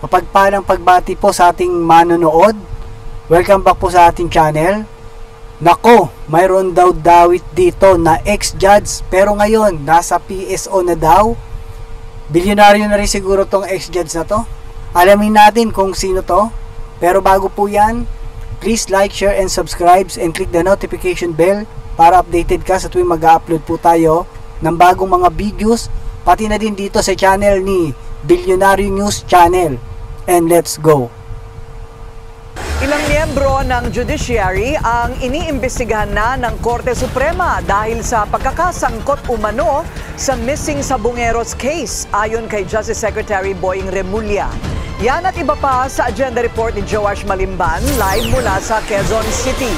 Mapagpalang pagbati po sa ating manonood. Welcome back po sa ating channel. Nako, mayroon daw dawit dito na ex-judge pero ngayon nasa PSO na daw. Bilyonaryo na rin siguro tong ex-judge na to. Alamin natin kung sino to. Pero bago po yan, please like, share, and subscribe and click the notification bell para updated ka sa tuwing mag-upload po tayo ng bagong mga videos, pati na din dito sa channel ni Bilyonaryo News Channel. And let's go! Ilang miyembro ng judiciary ang iniimbestigahan na ng Korte Suprema dahil sa pagkakasangkot umano sa missing Sabongeros case ayon kay Justice Secretary Boying Remulla. Yan at iba pa sa agenda report ni Joash Malimban live mula sa Quezon City.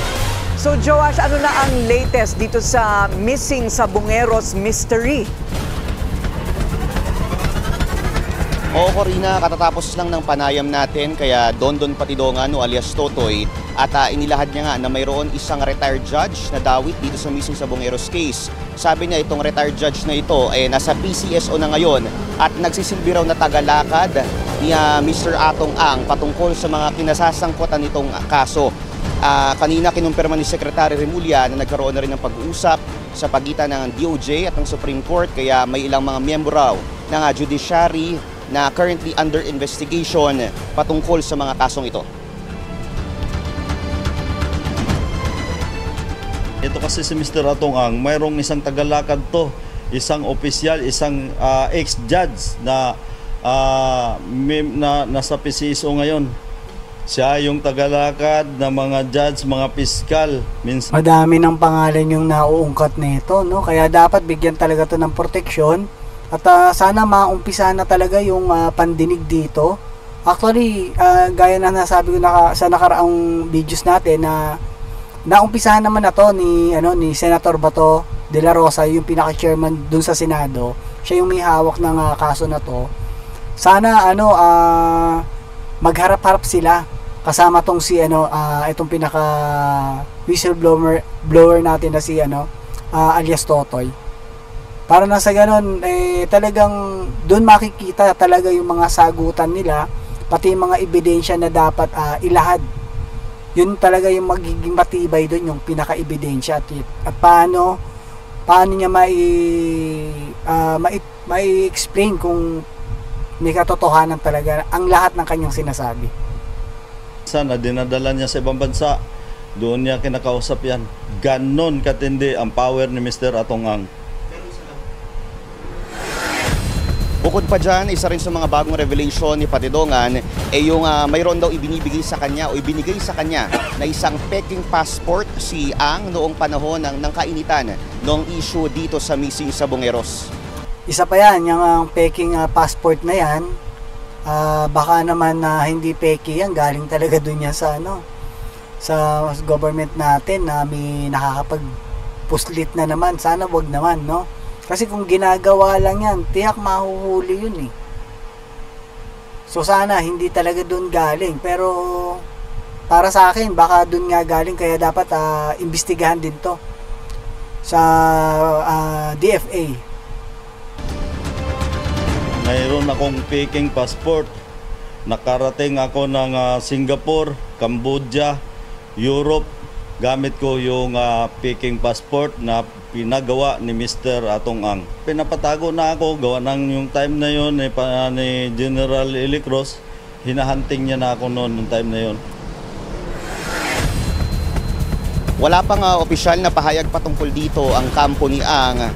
So Joash, ano na ang latest dito sa missing Sabongeros mystery? Oo, Corina, katatapos lang ng panayam natin kaya Dondon Patidongan o alias Totoy at inilahad niya nga na mayroon isang retired judge na dawit dito sa missing Sabongeros case. Sabi niya itong retired judge na ito nasa PCSO na ngayon at nagsisilbi raw na tagalakad ni Mr. Atong Ang patungkol sa mga kinasasangkutan nitong kaso. Kanina kinumpirma ni Secretary Remulla na nagkaroon na rin ng pag-uusap sa pagitan ng DOJ at ng Supreme Court kaya may ilang mga miyembro raw ng judiciary na currently under investigation patungkol sa mga kasong ito. Ito kasi si Mr. Atong Ang, mayroong isang tagalakad to, isang opisyal, isang ex-judge na nasa PCSO ngayon. Siya yung tagalakad ng mga judge, mga piskal. Madami ng pangalan yung nauungkat nito, no? Kaya dapat bigyan talaga to ng proteksyon. At sana maumpisa na talaga yung pandinig dito. Actually, gaya na nasabi ko sa nakaraang videos natin na naumpisahan naman na to ni Senator Bato de la Rosa, yung pinaka-chairman dun sa Senado. Siya yung may hawak ng kaso na to. Sana magharap-harap sila kasama tong si itong pinaka whistleblower natin na si alias Totoy. Para na sa ganon, talagang doon makikita talaga yung mga sagutan nila, pati yung mga ebidensya na dapat ilahad. Yun talaga yung magiging matibay doon, yung pinaka-ebidensya. At paano niya mai-explain kung may katotohanan talaga ang lahat ng kanyang sinasabi. Sana dinadala niya sa ibang bansa, doon niya kinakausap yan. Ganon katindi ang power ni Mr. Atong Ang. Bukod pa dyan, isa rin sa mga bagong revelation ni Patidongan yung mayroon daw ibinibigay sa kanya o ibinigay sa kanya na isang peking passport si Ang noong panahon ng kainitan noong issue dito sa missing Sabongeros. Isa pa yan, yung peking passport na yan, baka naman na hindi peki yan, galing talaga dun yan sa sa government natin na may nakakapagpuslit na naman. Sana wag naman, no? Kasi kung ginagawa lang yan, tiyak mahuhuli yun eh. So sana hindi talaga doon galing. Pero para sa akin, baka doon nga galing. Kaya dapat imbestigahan din to sa DFA. Mayroon akong peking passport. Nakarating ako ng Singapore, Cambodia, Europe. Gamit ko yung peking passport na pinagawa ni Mr. Atong Ang. Pinapatago na ako, gawa ng yung time na yun ni General Elicros, hinahunting niya na ako noon yung time na yun. Wala pang opisyal na pahayag patungkol dito ang kampo ni Ang,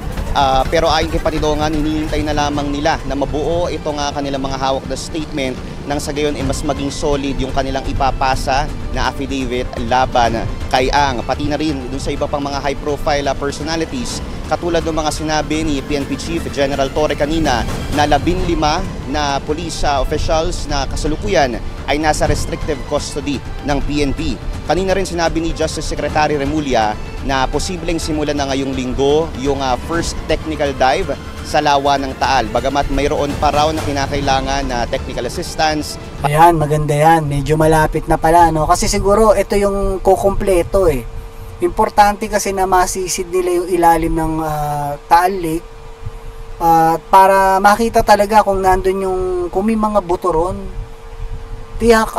pero ayon kay Patidongan, hinihintay na lamang nila na mabuo itong kanilang mga hawak na statement nang sa gayon mas maging solid yung kanilang ipapasa na affidavit laban kay Ang. Pati na rin dun sa iba pang mga high-profile personalities katulad ng mga sinabi ni PNP Chief General Torre kanina na 15 na police officials na kasalukuyan ay nasa restrictive custody ng PNP. Kanina rin sinabi ni Justice Secretary Remulla na posibleng simulan na ngayong linggo yung first technical dive sa lawa ng Taal. Bagamat mayroon pa raw na kinakailangan na technical assistance. Ayan, maganda yan. Medyo malapit na pala, no? Kasi siguro ito yung kukumpleto eh. Importante kasi na masisid nila yung ilalim ng Taal Lake para makita talaga kung nandun yung, kung may mga buto ron. tiyak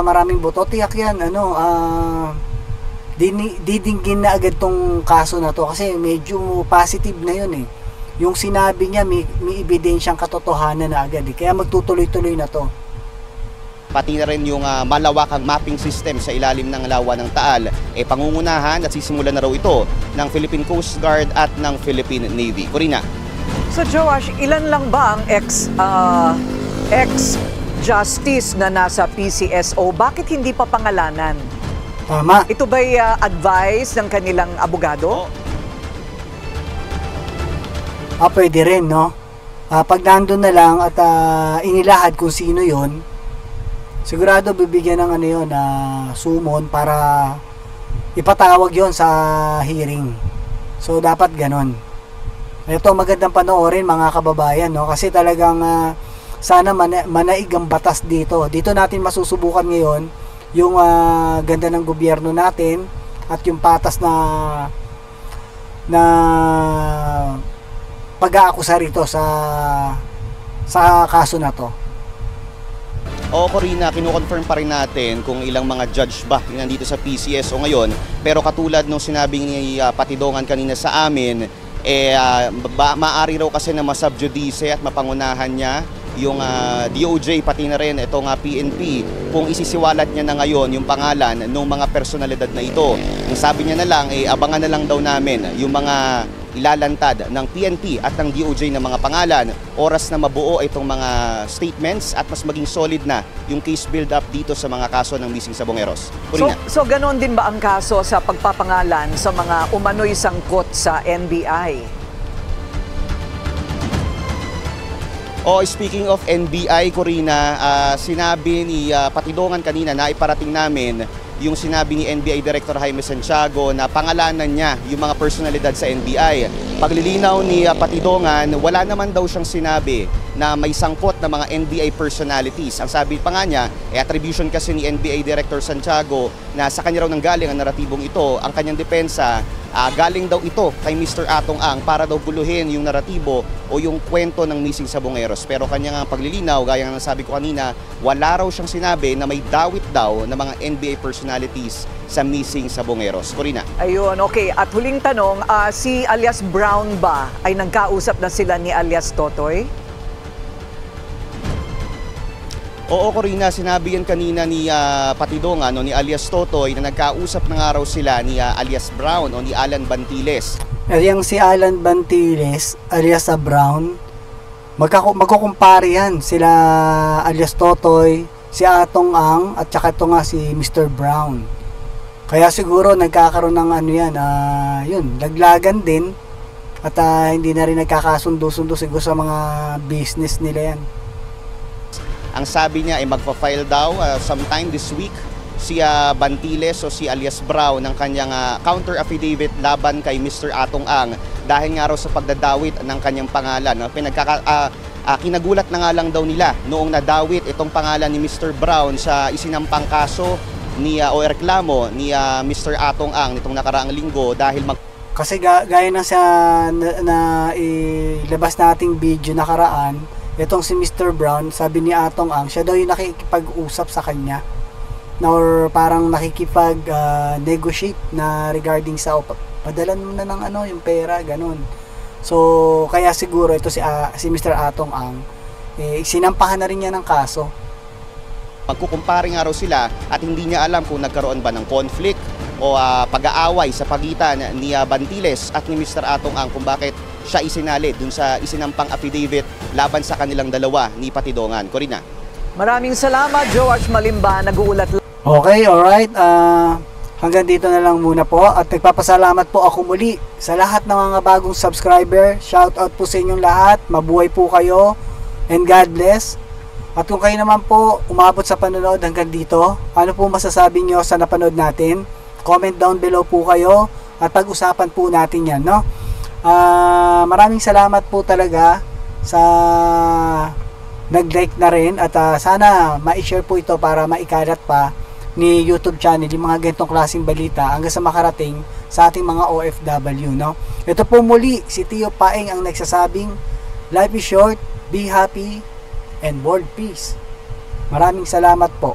maraming boto, tiyak yan, didinggin na agad tong kaso na to kasi medyo positive na yun eh. Yung sinabi niya may ebidensyang katotohanan na agad eh. Kaya magtutuloy-tuloy na to. Pati na rin yung malawakang mapping system sa ilalim ng lawa ng Taal, pangungunahan at sisimulan na raw ito ng Philippine Coast Guard at ng Philippine Navy. Corina. So Joash, ilan lang ba ang ex-justice na nasa PCSO? Bakit hindi pa pangalanan? Tama. Ito ba'y advice ng kanilang abogado? Pwede rin, no? Pag nandun na lang at inilahad kung sino yon, sigurado bibigyan ng summon para ipatawag yon sa hearing. So, dapat ganon. Ito, magandang panoorin mga kababayan, no? Kasi talagang sana manaig ang batas dito. Dito natin masusubukan ngayon yung ganda ng gobyerno natin at yung patas na pag-aakusa rito sa kaso na to. O Corina, kinukonfirm pa rin natin kung ilang mga judge ba yung nandito sa PCSO ngayon. Pero katulad nung sinabi ni Patidongan kanina sa amin, maaari raw kasi na masubjudice at mapangunahan niya yung DOJ pati na rin itong PNP kung isisiwalat niya na ngayon yung pangalan ng mga personalidad na ito. Ang sabi niya na lang, abangan na lang daw namin yung mga ilalantad ng PNP at ng DOJ na mga pangalan, oras na mabuo itong mga statements at mas maging solid na yung case build-up dito sa mga kaso ng missing Sabongeros. So ganon din ba ang kaso sa pagpapangalan sa mga umano'y sangkot sa NBI? Speaking of NBI, Corina, sinabi ni Patidongan kanina na iparating namin yung sinabi ni NBI Director Jaime Santiago na pangalanan niya yung mga personalidad sa NBI. Paglilinaw ni Patidongan, wala naman daw siyang sinabi na may sangkot na mga NBI personalities. Ang sabi pa nga niya, attribution kasi ni NBI Director Santiago na sa kanya raw nanggaling ang naratibong ito. Ang kanyang depensa, galing daw ito kay Mr. Atong Ang para daw guluhin yung naratibo o yung kwento ng missing Sabongeros. Pero kanyang paglilinaw, gaya ng sabi ko kanina, wala raw siyang sinabi na may dawit daw na mga NBI personalities sa missing Sabongeros. Corina. Ayun, okay. At huling tanong, si alias Brown ba ay nagkausap na sila ni alias Totoy? Oo, Corina, sinabi yan kanina ni Patidongan ni alias Totoy na nagkausap na nga raw sila ni alias Brown o ni Alan Bantiles. Yung si Alan Bantiles alias Brown, magkukumpare yan sila alias Totoy, si Atong Ang at saka ito nga si Mr. Brown. Kaya siguro nagkakaroon ng laglagan din at hindi na rin nagkakasundo-sundo siguro sa mga business nila yan. Ang sabi niya ay magpa-file daw sometime this week si Bantiles o si alias Brown ng kanyang counter affidavit laban kay Mr. Atong Ang dahil nga raw sa pagdadawit ng kanyang pangalan. Kinagulat na nga lang daw nila noong nadawit itong pangalan ni Mr. Brown sa isinampang kaso o reklamo ni Mr. Atong Ang nitong nakaraang linggo dahil kasi gaya na sa ilabas nating video nakaraan, itong si Mr. Brown, sabi ni Atong Ang, siya daw yung nakikipag-usap sa kanya or parang nakikipag-negotiate na regarding sa padalan mo na ng yung pera, ganun. So, kaya siguro ito si Mr. Atong Ang, sinampahan na rin niya ng kaso. Magkukumpare nga raw sila at hindi niya alam kung nagkaroon ba ng conflict o pag-aaway sa pagitan ni Bantiles at ni Mr. Atong Ang kung bakit siya isinali dun sa isinampang affidavit laban sa kanilang dalawa ni Patidongan. Corina. Maraming salamat, George Malimba. Nag-uulat lang. Okay, alright. Hanggang dito na lang muna po. At nagpapasalamat po ako muli sa lahat ng mga bagong subscriber. Shout out po sa inyong lahat. Mabuhay po kayo. And God bless. At kung kayo naman po umabot sa panonood hanggang dito, ano po masasabi nyo sa napanood natin? Comment down below po kayo at pag-usapan po natin yan, no? Maraming salamat po talaga sa nag-like na rin at sana ma-share po ito para maikalat pa ni YouTube channel yung mga ganitong klaseng balita hanggang sa makarating sa ating mga OFW, no? Ito po muli si Tio Paeng ang nagsasabing life is short, be happy and world peace. Maraming salamat po.